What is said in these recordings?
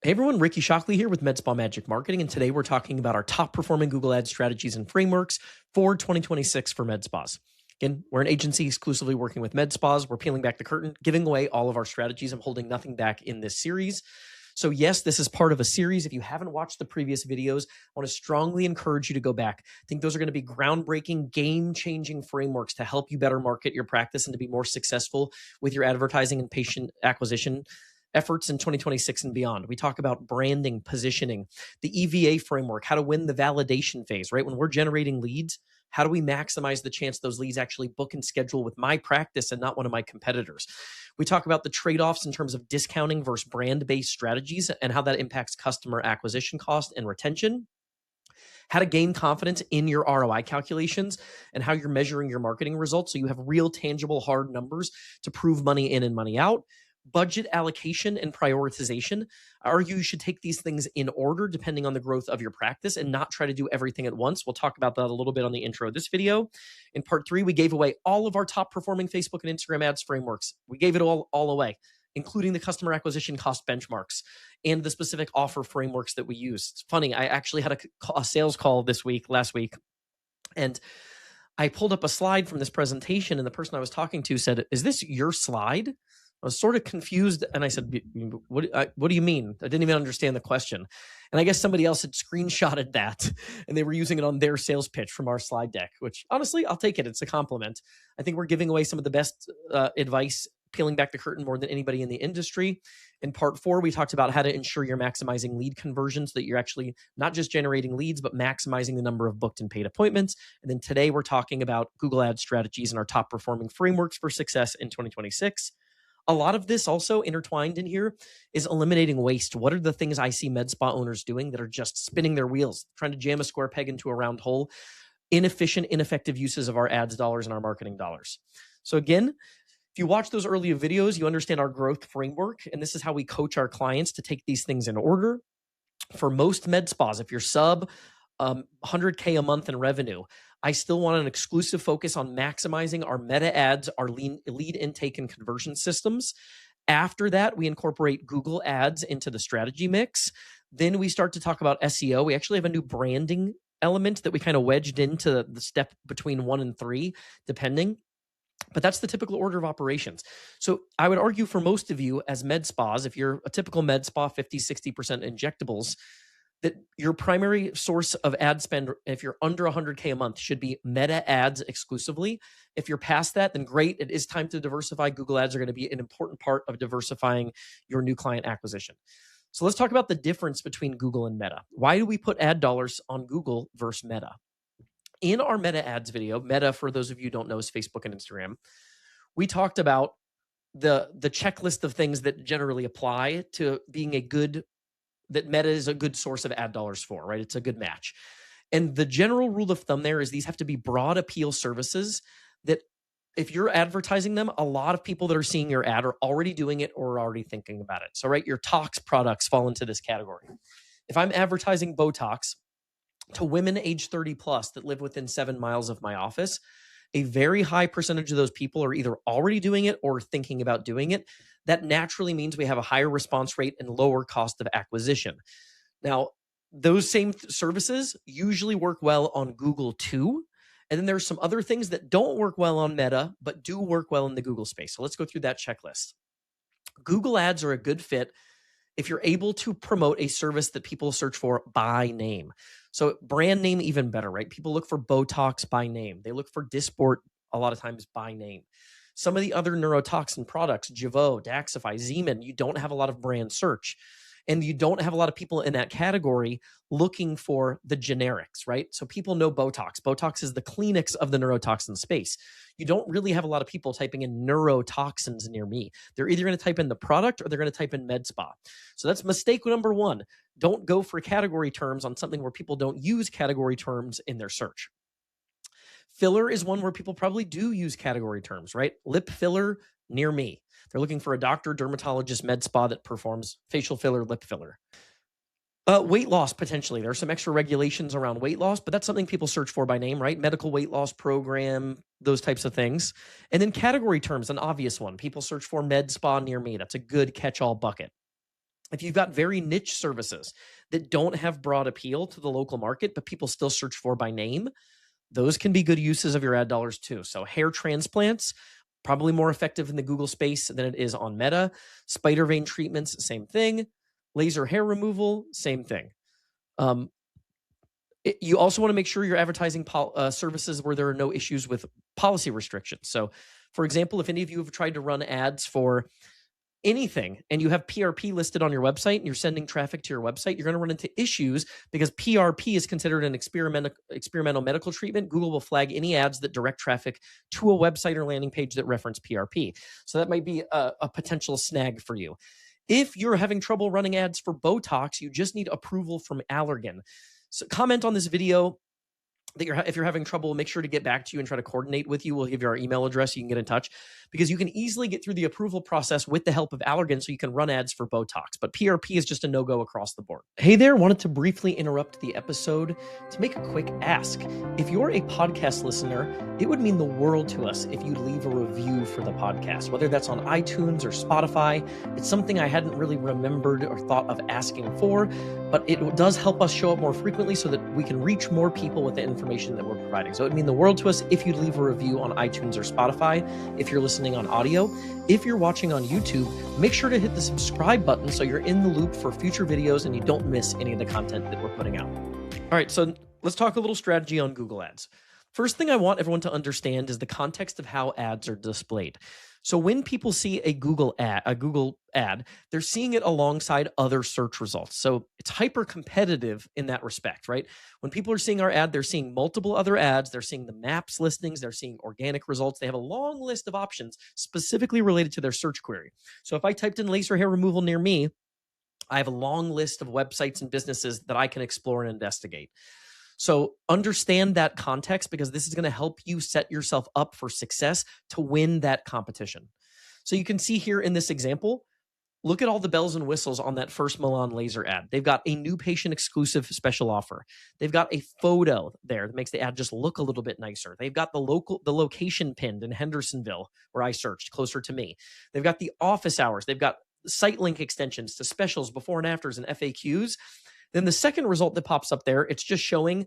Hey everyone, Ricky Shockley here with MedSpa Magic Marketing, and today we're talking about our top performing Google Ads strategies and frameworks for 2026 for med spas. Again, we're an agency exclusively working with med spas. We're peeling back the curtain, giving away all of our strategies. I'm holding nothing back in this series. So yes, this is part of a series. If you haven't watched the previous videos, I want to strongly encourage you to go back. I think those are going to be groundbreaking, game-changing frameworks to help you better market your practice and to be more successful with your advertising and patient acquisition efforts in 2026 and beyond. We talk about branding, positioning, the EVA framework, how to win the validation phase, right? When we're generating leads, how do we maximize the chance those leads actually book and schedule with my practice and not one of my competitors? We talk about the trade-offs in terms of discounting versus brand-based strategies and how that impacts customer acquisition cost and retention. How to gain confidence in your ROI calculations and how you're measuring your marketing results so you have real, tangible, hard numbers to prove money in and money out. Budget allocation and prioritization. I argue you should take these things in order depending on the growth of your practice and not try to do everything at once. We'll talk about that a little bit on the intro of this video. In part 3, we gave away all of our top performing Facebook and Instagram ads frameworks. We gave it all away, including the customer acquisition cost benchmarks and the specific offer frameworks that we use. It's funny, I actually had a sales call last week, and I pulled up a slide from this presentation, and the person I was talking to said, "Is this your slide?" I was sort of confused, and I said, what do you mean? I didn't even understand the question. And I guess somebody else had screenshotted that, and they were using it on their sales pitch from our slide deck, which honestly, I'll take it. It's a compliment. I think we're giving away some of the best advice, peeling back the curtain more than anybody in the industry. In part 4, we talked about how to ensure you're maximizing lead conversions, so that you're actually not just generating leads, but maximizing the number of booked and paid appointments. And then today, we're talking about Google Ads strategies and our top performing frameworks for success in 2026. A lot of this also intertwined in here is eliminating waste. What are the things I see med spa owners doing that are just spinning their wheels, trying to jam a square peg into a round hole? Inefficient, ineffective uses of our ads dollars and our marketing dollars. So again, if you watch those earlier videos, you understand our growth framework, and this is how we coach our clients to take these things in order. For most med spas, if you're sub 100K a month in revenue, I still want an exclusive focus on maximizing our meta ads, our lead intake and conversion systems. After that, we incorporate Google Ads into the strategy mix. Then we start to talk about SEO. We actually have a new branding element that we kind of wedged into the step between 1 and 3, depending. But that's the typical order of operations. So I would argue for most of you as med spas, if you're a typical med spa, 50, 60% injectables, that your primary source of ad spend, if you're under 100K a month, should be meta ads exclusively. If you're past that, then great. It is time to diversify. Google Ads are going to be an important part of diversifying your new client acquisition. So let's talk about the difference between Google and Meta. Why do we put ad dollars on Google versus Meta? In our Meta ads video, Meta, for those of you who don't know, is Facebook and Instagram. We talked about the checklist of things that generally apply to being that Meta is a good source of ad dollars for, right? It's a good match. And the general rule of thumb there is these have to be broad appeal services that if you're advertising them, a lot of people that are seeing your ad are already doing it or are already thinking about it. So, right, your tox products fall into this category. If I'm advertising Botox to women age 30 plus that live within 7 miles of my office, a very high percentage of those people are either already doing it or thinking about doing it. That naturally means we have a higher response rate and lower cost of acquisition. Now, those same services usually work well on Google too. And then there's some other things that don't work well on Meta, but do work well in the Google space. So let's go through that checklist. Google Ads are a good fit if you're able to promote a service that people search for by name. So brand name, even better, right? People look for Botox by name. They look for Dysport a lot of times by name. Some of the other neurotoxin products, Jeuveau, Daxxify, Zeman, you don't have a lot of brand search. And you don't have a lot of people in that category looking for the generics, right? So people know Botox. Botox is the Kleenex of the neurotoxin space. You don't really have a lot of people typing in neurotoxins near me. They're either going to type in the product or they're going to type in med spa. So that's mistake number 1. Don't go for category terms on something where people don't use category terms in their search. Filler is one where people probably do use category terms, right? Lip filler near me. They're looking for a doctor, dermatologist, med spa that performs facial filler, lip filler. Weight loss, potentially. There are some extra regulations around weight loss, but that's something people search for by name, right? Medical weight loss program, those types of things. And then category terms, an obvious one. People search for med spa near me. That's a good catch-all bucket. If you've got very niche services that don't have broad appeal to the local market, but people still search for by name, those can be good uses of your ad dollars too. So hair transplants, probably more effective in the Google space than it is on Meta. Spider vein treatments, same thing. Laser hair removal, same thing. You also want to make sure you're advertising services where there are no issues with policy restrictions. So, for example, if any of you have tried to run ads for anything and you have PRP listed on your website and you're sending traffic to your website, you're going to run into issues because PRP is considered an experimental medical treatment. Google will flag any ads that direct traffic to a website or landing page that reference PRP. So that might be a potential snag for you. If you're having trouble running ads for Botox, you just need approval from Allergan. So comment on this video that if you're having trouble, make sure to get back to you and try to coordinate with you. We'll give you our email address. You can get in touch because you can easily get through the approval process with the help of Allergan so you can run ads for Botox. But PRP is just a no-go across the board. Hey there, wanted to briefly interrupt the episode to make a quick ask. If you're a podcast listener, it would mean the world to us if you'd leave a review for the podcast, whether that's on iTunes or Spotify. It's something I hadn't really remembered or thought of asking for, but it does help us show up more frequently so that we can reach more people with the information that we're providing. So it would mean the world to us if you'd leave a review on iTunes or Spotify, if you're listening on audio. If you're watching on YouTube, make sure to hit the subscribe button so you're in the loop for future videos and you don't miss any of the content that we're putting out. All right, so let's talk a little strategy on Google Ads. First thing I want everyone to understand is the context of how ads are displayed. So when people see a Google ad, they're seeing it alongside other search results. So it's hyper competitive in that respect, right? When people are seeing our ad, they're seeing multiple other ads. They're seeing the maps listings. They're seeing organic results. They have a long list of options specifically related to their search query. So if I typed in laser hair removal near me, I have a long list of websites and businesses that I can explore and investigate. So understand that context because this is going to help you set yourself up for success to win that competition. So you can see here in this example, look at all the bells and whistles on that first Milan laser ad. They've got a new patient exclusive special offer. They've got a photo there that makes the ad just look a little bit nicer. They've got the location pinned in Hendersonville where I searched, closer to me. They've got the office hours. They've got site link extensions to specials, before and afters, and FAQs. Then the second result that pops up there, it's just showing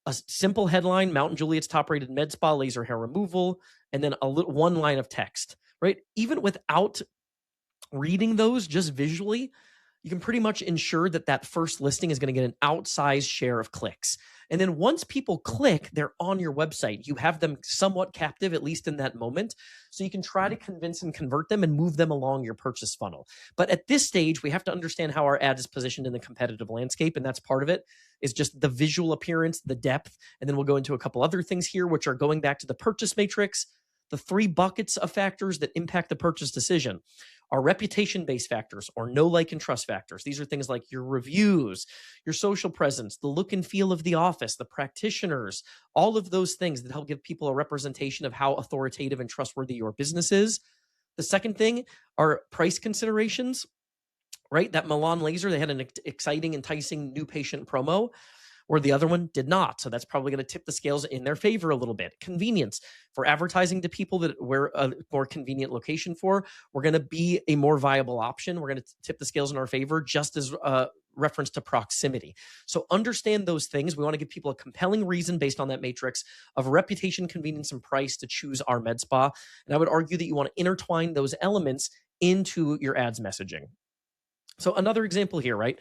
a simple headline, Mount & Juliet's top-rated med spa, laser hair removal, and then one line of text, right? Even without reading those just visually, you can pretty much ensure that that first listing is going to get an outsized share of clicks. And then once people click, they're on your website. You have them somewhat captive, at least in that moment. So you can try to convince and convert them and move them along your purchase funnel. But at this stage, we have to understand how our ad is positioned in the competitive landscape. And that's part of it, is just the visual appearance, the depth. And then we'll go into a couple other things here, which are going back to the purchase matrix. The 3 buckets of factors that impact the purchase decision are reputation-based factors or know, like, and trust factors. These are things like your reviews, your social presence, the look and feel of the office, the practitioners, all of those things that help give people a representation of how authoritative and trustworthy your business is. The second thing are price considerations, right? That Milan laser, they had an exciting, enticing new patient promo, or the other one did not. So that's probably going to tip the scales in their favor a little bit. Convenience. For advertising to people that we're a more convenient location for, we're going to be a more viable option. We're going to tip the scales in our favor, just as reference to proximity. So understand those things. We want to give people a compelling reason based on that matrix of reputation, convenience, and price to choose our med spa. And I would argue that you want to intertwine those elements into your ads messaging. So another example here, right?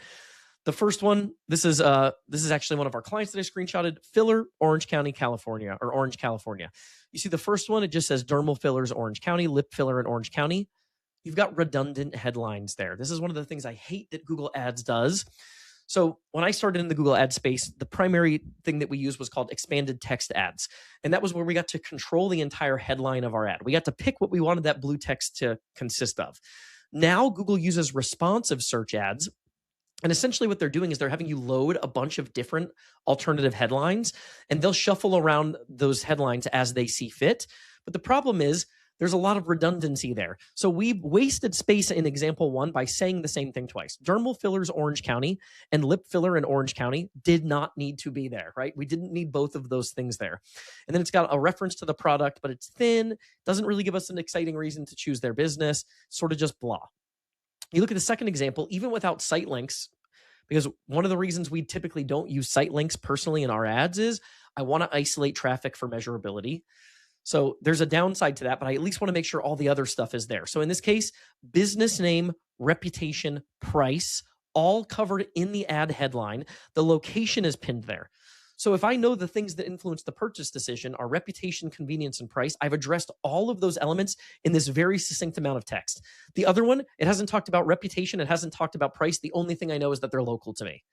The first one, this is actually one of our clients that I screenshotted, filler, Orange County, California, or Orange, California. You see the first one, it just says dermal fillers, Orange County, lip filler in Orange County. You've got redundant headlines there. This is one of the things I hate that Google Ads does. So when I started in the Google ad space, the primary thing that we used was called expanded text ads. And that was where we got to control the entire headline of our ad. We got to pick what we wanted that blue text to consist of. Now Google uses responsive search ads. And essentially what they're doing is they're having you load a bunch of different alternative headlines, and they'll shuffle around those headlines as they see fit. But the problem is there's a lot of redundancy there. So we wasted space in example 1 by saying the same thing twice. Dermal fillers, Orange County, and lip filler in Orange County did not need to be there, right? We didn't need both of those things there. And then it's got a reference to the product, but it's thin, doesn't really give us an exciting reason to choose their business, sort of just blah. You look at the second example, even without site links, because one of the reasons we typically don't use site links personally in our ads is I want to isolate traffic for measurability. So there's a downside to that, but I at least want to make sure all the other stuff is there. So in this case, business name, reputation, price, all covered in the ad headline. The location is pinned there. So if I know the things that influence the purchase decision are reputation, convenience, and price, I've addressed all of those elements in this very succinct amount of text. The other one, it hasn't talked about reputation. It hasn't talked about price. The only thing I know is that they're local to me.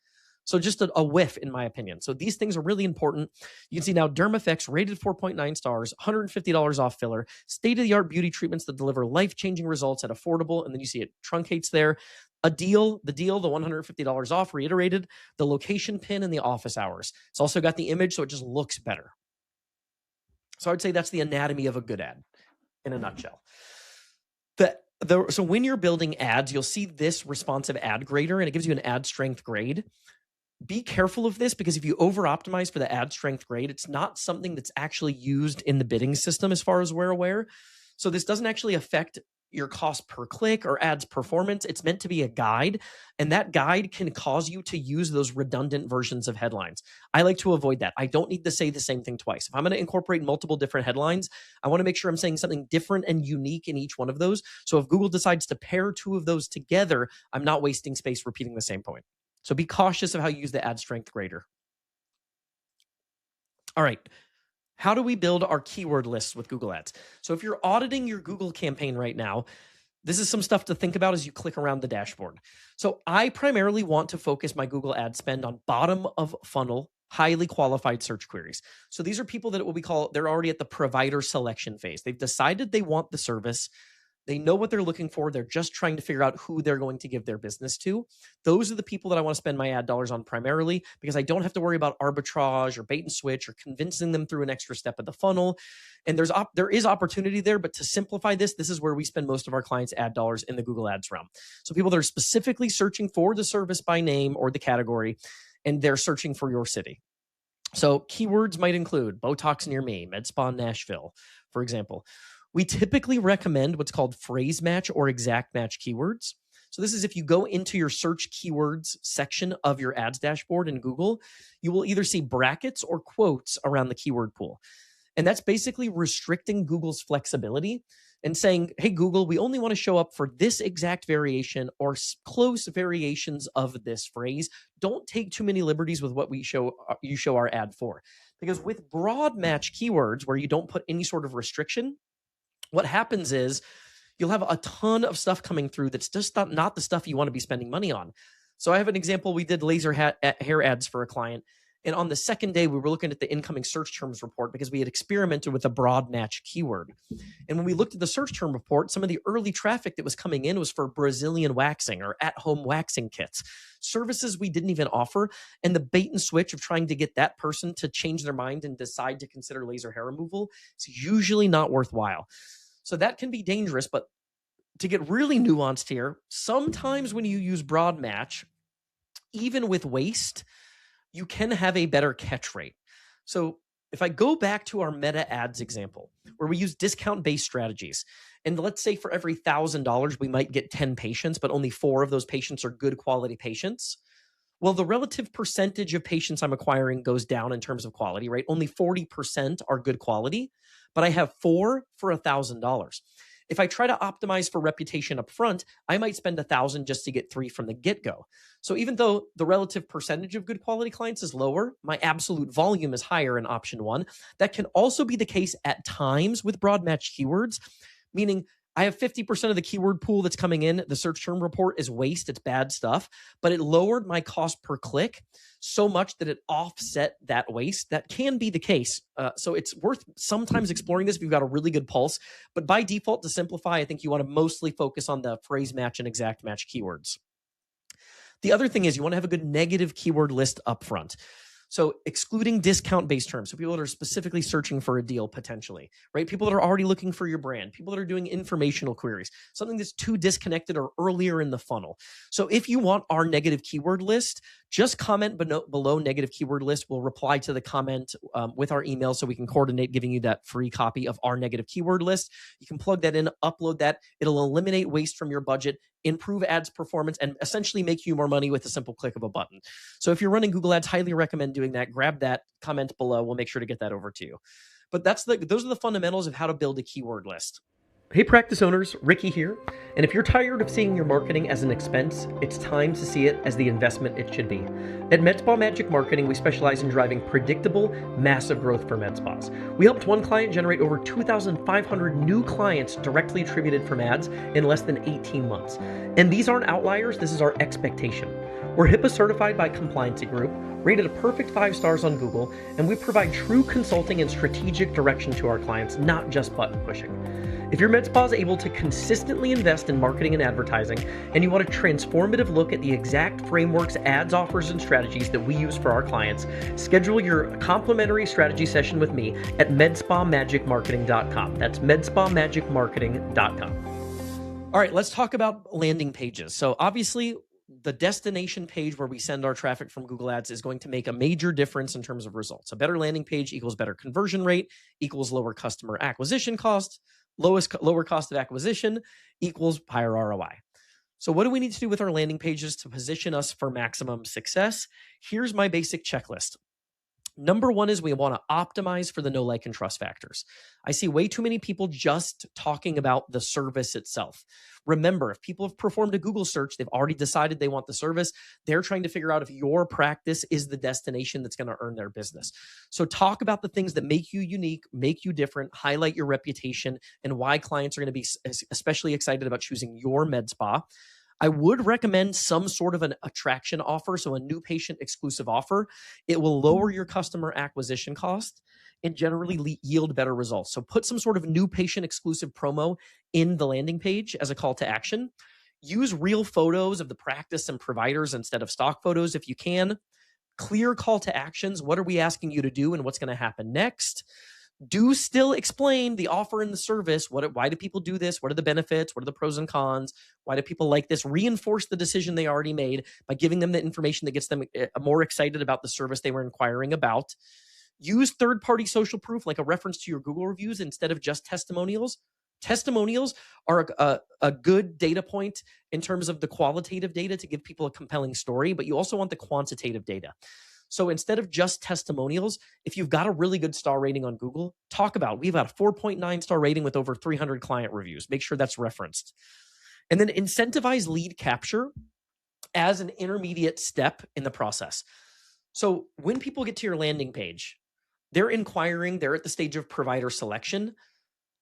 So just a whiff, in my opinion. So these things are really important. You can see now Dermafix rated 4.9 stars, $150 off filler, state-of-the-art beauty treatments that deliver life-changing results at affordable, and then you see it truncates there. The $150 off, reiterated, the location pin, and the office hours. It's also got the image, so it just looks better. So I would say that's the anatomy of a good ad in a nutshell. So when you're building ads, you'll see this responsive ad grader, and it gives you an ad strength grade. Be careful of this, because if you over optimize for the ad strength grade, it's not something that's actually used in the bidding system as far as we're aware. So this doesn't actually affect your cost per click or ads performance. It's meant to be a guide, and that guide can cause you to use those redundant versions of headlines. I like to avoid that. I don't need to say the same thing twice. If I'm going to incorporate multiple different headlines, I want to make sure I'm saying something different and unique in each one of those. So if Google decides to pair two of those together, I'm not wasting space repeating the same point. So be cautious of how you use the ad strength grader. All right. How do we build our keyword lists with Google Ads? So if you're auditing your Google campaign right now, this is some stuff to think about as you click around the dashboard. So I primarily want to focus my Google ad spend on bottom of funnel, highly qualified search queries. So these are people that what we call, they're already at the provider selection phase. They've decided they want the service. They know what they're looking for. They're just trying to figure out who they're going to give their business to. Those are the people that I want to spend my ad dollars on primarily, because I don't have to worry about arbitrage or bait and switch or convincing them through an extra step of the funnel. And there is opportunity there, but to simplify this is where we spend most of our clients' ad dollars in the Google Ads realm. So people that are specifically searching for the service by name or the category, and they're searching for your city. So keywords might include Botox near me, med spa Nashville, for example. We typically recommend what's called phrase match or exact match keywords. So this is if you go into your search keywords section of your ads dashboard in Google, you will either see brackets or quotes around the keyword pool. And that's basically restricting Google's flexibility and saying, hey, Google, we only want to show up for this exact variation or close variations of this phrase. Don't take too many liberties with what you show our ad for. Because with broad match keywords where you don't put any sort of restriction, what happens is you'll have a ton of stuff coming through that's just not the stuff you want to be spending money on. So I have an example. We did laser hair ads for a client. And on the second day, we were looking at the incoming search terms report because we had experimented with a broad match keyword. And when we looked at the search term report, some of the early traffic that was coming in was for Brazilian waxing or at-home waxing kits, services we didn't even offer. And the bait and switch of trying to get that person to change their mind and decide to consider laser hair removal is usually not worthwhile. So that can be dangerous, but to get really nuanced here, sometimes when you use broad match, even with waste, you can have a better catch rate. So if I go back to our meta ads example, where we use discount-based strategies, and let's say for every $1,000, we might get 10 patients, but only 4 of those patients are good quality patients. Well, the relative percentage of patients I'm acquiring goes down in terms of quality, right? Only 40% are good quality, but I have 4 for $1,000. If I try to optimize for reputation up front, I might spend $1,000 just to get 3 from the get-go. So even though the relative percentage of good quality clients is lower, my absolute volume is higher in option 1. That can also be the case at times with broad match keywords, meaning I have 50% of the keyword pool that's coming in. The search term report is waste. It's bad stuff, but it lowered my cost per click so much that it offset that waste. That can be the case. So it's worth sometimes exploring this if you've got a really good pulse. But by default, to simplify, I think you want to mostly focus on the phrase match and exact match keywords. The other thing is you want to have a good negative keyword list up front. So excluding discount-based terms, so people that are specifically searching for a deal potentially, right? People that are already looking for your brand, people that are doing informational queries, something that's too disconnected or earlier in the funnel. So if you want our negative keyword list, just comment below negative keyword list. We'll reply to the comment with our email so we can coordinate giving you that free copy of our negative keyword list. You can plug that in, upload that. It'll eliminate waste from your budget improve ads performance, and essentially make you more money with a simple click of a button. So if you're running Google Ads, highly recommend doing that. Grab that, comment below. We'll make sure to get that over to you. But those are the fundamentals of how to build a keyword list. Hey practice owners, Ricky here. And if you're tired of seeing your marketing as an expense, it's time to see it as the investment it should be. At MedSpa Magic Marketing, we specialize in driving predictable, massive growth for med spas. We helped one client generate over 2,500 new clients directly attributed from ads in less than 18 months. And these aren't outliers, this is our expectation. We're HIPAA certified by Compliancy Group, rated a perfect 5 stars on Google, and we provide true consulting and strategic direction to our clients, not just button pushing. If your med spa is able to consistently invest in marketing and advertising, and you want a transformative look at the exact frameworks, ads, offers, and strategies that we use for our clients, schedule your complimentary strategy session with me at medspamagicmarketing.com. That's medspamagicmarketing.com. All right, let's talk about landing pages. So obviously, the destination page where we send our traffic from Google Ads is going to make a major difference in terms of results. A better landing page equals better conversion rate, equals lower customer acquisition cost, lower cost of acquisition equals higher ROI. So what do we need to do with our landing pages to position us for maximum success? Here's my basic checklist. Number one is we want to optimize for the know, like, and trust factors. I see way too many people just talking about the service itself. Remember, if people have performed a Google search, they've already decided they want the service. They're trying to figure out if your practice is the destination that's going to earn their business. So talk about the things that make you unique, make you different, highlight your reputation, and why clients are going to be especially excited about choosing your med spa. I would recommend some sort of an attraction offer, so a new patient exclusive offer. It will lower your customer acquisition cost and generally yield better results. So put some sort of new patient exclusive promo in the landing page as a call to action. Use real photos of the practice and providers instead of stock photos if you can. Clear call to actions. What are we asking you to do and what's going to happen next? Do still explain the offer and the service. Why do people do this? What are the benefits? What are the pros and cons? Why do people like this? Reinforce the decision they already made by giving them the information that gets them more excited about the service they were inquiring about. Use third-party social proof like a reference to your Google reviews instead of just testimonials. Testimonials are a good data point in terms of the qualitative data to give people a compelling story, but you also want the quantitative data. So instead of just testimonials, if you've got a really good star rating on Google, talk about, we've got a 4.9 star rating with over 300 client reviews. Make sure that's referenced. And then incentivize lead capture as an intermediate step in the process. So when people get to your landing page, they're inquiring, they're at the stage of provider selection.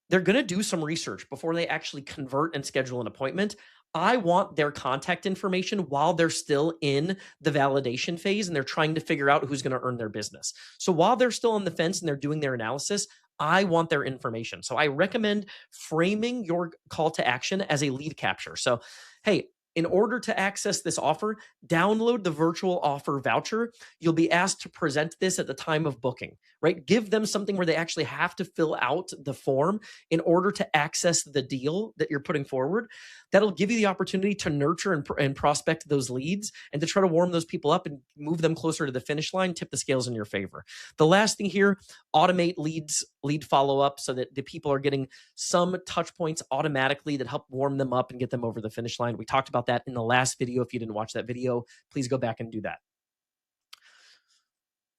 They're going to do some research before they actually convert and schedule an appointment. I want their contact information while they're still in the validation phase and they're trying to figure out who's going to earn their business. So while they're still on the fence and they're doing their analysis, I want their information. So I recommend framing your call to action as a lead capture. So, hey, in order to access this offer, download the virtual offer voucher. You'll be asked to present this at the time of booking, right? Give them something where they actually have to fill out the form in order to access the deal that you're putting forward. That'll give you the opportunity to nurture and prospect those leads and to try to warm those people up and move them closer to the finish line, tip the scales in your favor. The last thing here, automate lead follow-up so that the people are getting some touch points automatically that help warm them up and get them over the finish line. We talked about that in the last video. If you didn't watch that video, please go back and do that.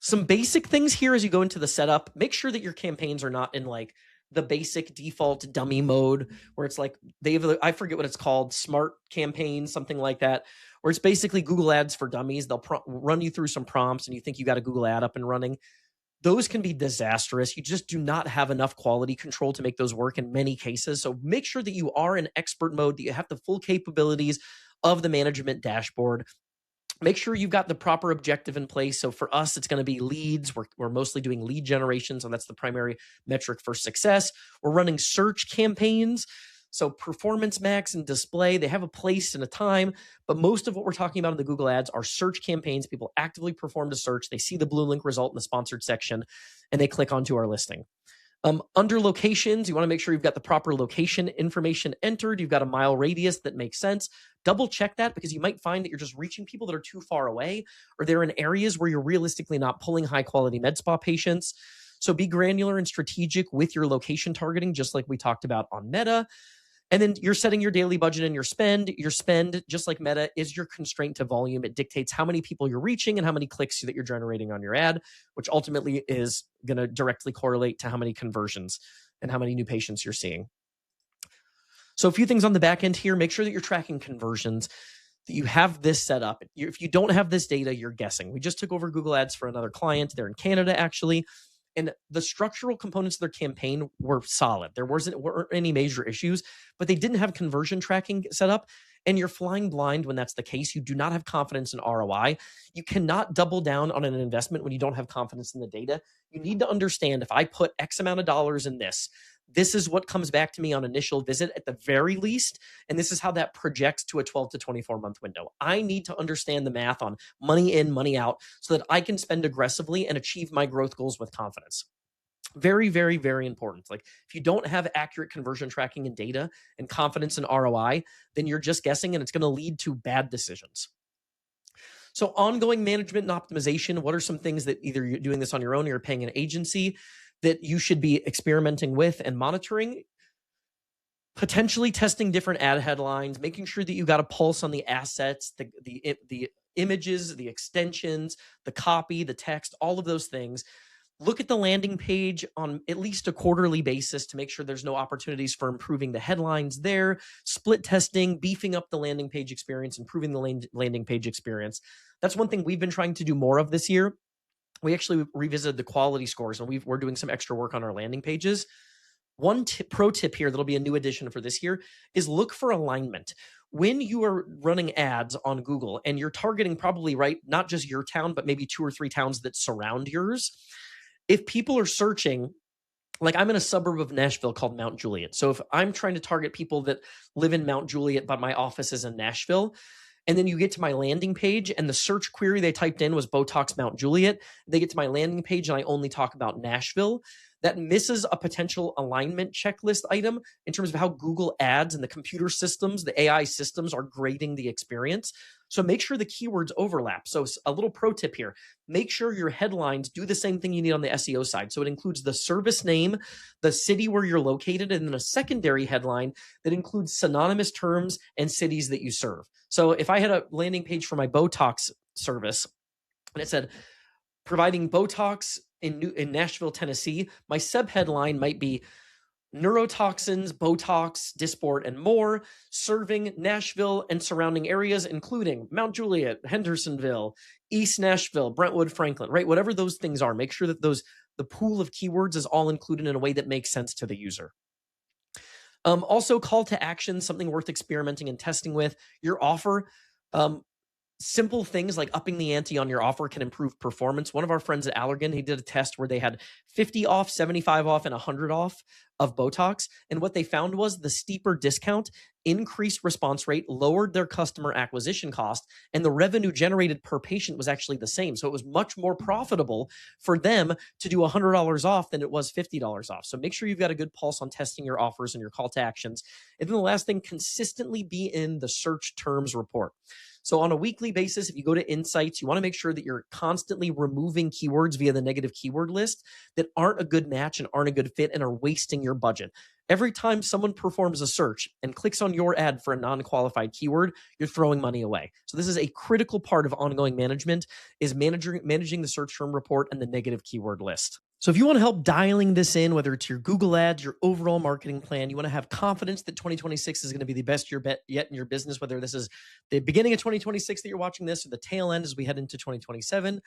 Some basic things here as you go into the setup. Make sure that your campaigns are not in like the basic default dummy mode where it's like I forget what it's called, smart campaigns, something like that, where it's basically Google Ads for dummies. They'll run you through some prompts and you think you got a Google ad up and running. Those can be disastrous. You just do not have enough quality control to make those work in many cases. So make sure that you are in expert mode, that you have the full capabilities of the management dashboard. Make sure you've got the proper objective in place. So for us, it's going to be leads. We're mostly doing lead generation. So that's the primary metric for success. We're running search campaigns. So performance max and display, they have a place and a time, but most of what we're talking about in the Google ads are search campaigns. People actively perform to search. They see the blue link result in the sponsored section and they click onto our listing. Under locations, you want to make sure you've got the proper location information entered. You've got a mile radius that makes sense. Double check that because you might find that you're just reaching people that are too far away or they're in areas where you're realistically not pulling high quality med spa patients. So be granular and strategic with your location targeting, just like we talked about on Meta. And then you're setting your daily budget and your spend. Your spend, just like Meta, is your constraint to volume. It dictates how many people you're reaching and how many clicks that you're generating on your ad, which ultimately is going to directly correlate to how many conversions and how many new patients you're seeing. So a few things on the back end here. Make sure that you're tracking conversions, that you have this set up. If you don't have this data, you're guessing. We just took over Google Ads for another client. They're in Canada, actually. And the structural components of their campaign were solid. There weren't any major issues, but they didn't have conversion tracking set up. And you're flying blind when that's the case. You do not have confidence in ROI. You cannot double down on an investment when you don't have confidence in the data. You need to understand, if I put X amount of dollars in this is what comes back to me on initial visit at the very least. And this is how that projects to a 12 to 24 month window. I need to understand the math on money in, money out, so that I can spend aggressively and achieve my growth goals with confidence. Very, very, very important. Like, if you don't have accurate conversion tracking and data and confidence in ROI, then you're just guessing, and it's going to lead to bad decisions. So ongoing management and optimization, what are some things that either you're doing this on your own or you're paying an agency that you should be experimenting with and monitoring? Potentially testing different ad headlines, making sure that you got a pulse on the assets, the images, the extensions, the copy, the text, all of those things. Look at the landing page on at least a quarterly basis to make sure there's no opportunities for improving the headlines there. Split testing, beefing up the landing page experience, improving the landing page experience. That's one thing we've been trying to do more of this year. We actually revisited the quality scores, and we're doing some extra work on our landing pages. One pro tip here that'll be a new addition for this year is look for alignment. When you are running ads on Google and you're targeting probably, right, not just your town, but maybe 2 or 3 towns that surround yours, if people are searching, like, I'm in a suburb of Nashville called Mount Juliet. So if I'm trying to target people that live in Mount Juliet, but my office is in Nashville, and then you get to my landing page and the search query they typed in was Botox Mount Juliet, they get to my landing page and I only talk about Nashville, that misses a potential alignment checklist item in terms of how Google Ads and the computer systems, the AI systems, are grading the experience. So make sure the keywords overlap. So a little pro tip here, make sure your headlines do the same thing you need on the SEO side. So it includes the service name, the city where you're located, and then a secondary headline that includes synonymous terms and cities that you serve. So if I had a landing page for my Botox service and it said, providing Botox in Nashville, Tennessee, my subheadline might be neurotoxins, Botox, Dysport, and more, serving Nashville and surrounding areas, including Mount Juliet, Hendersonville, East Nashville, Brentwood, Franklin, right? Whatever those things are, make sure that the pool of keywords is all included in a way that makes sense to the user. Also, call to action, something worth experimenting and testing with. Your offer, simple things like upping the ante on your offer can improve performance. One of our friends at Allergan, he did a test where they had 50 off, 75 off, and 100 off of Botox. And what they found was the steeper discount increased response rate, lowered their customer acquisition cost, and the revenue generated per patient was actually the same. So it was much more profitable for them to do $100 off than it was $50 off. So make sure you've got a good pulse on testing your offers and your call to actions. And then the last thing, consistently be in the search terms report. So on a weekly basis, if you go to Insights, you want to make sure that you're constantly removing keywords via the negative keyword list that aren't a good match and aren't a good fit and are wasting your budget. Every time someone performs a search and clicks on your ad for a non-qualified keyword, you're throwing money away. So this is a critical part of ongoing management, is managing the search term report and the negative keyword list. So if you want to help dialing this in, whether it's your Google Ads, your overall marketing plan, you want to have confidence that 2026 is going to be the best year yet in your business, whether this is the beginning of 2026 that you're watching this or the tail end as we head into 2027,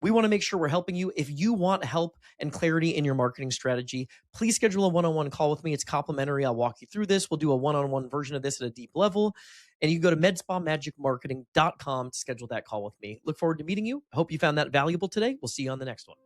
we want to make sure we're helping you. If you want help and clarity in your marketing strategy, please schedule a one-on-one call with me. It's complimentary. I'll walk you through this. We'll do a one-on-one version of this at a deep level. And you can go to medspamagicmarketing.com to schedule that call with me. Look forward to meeting you. I hope you found that valuable today. We'll see you on the next one.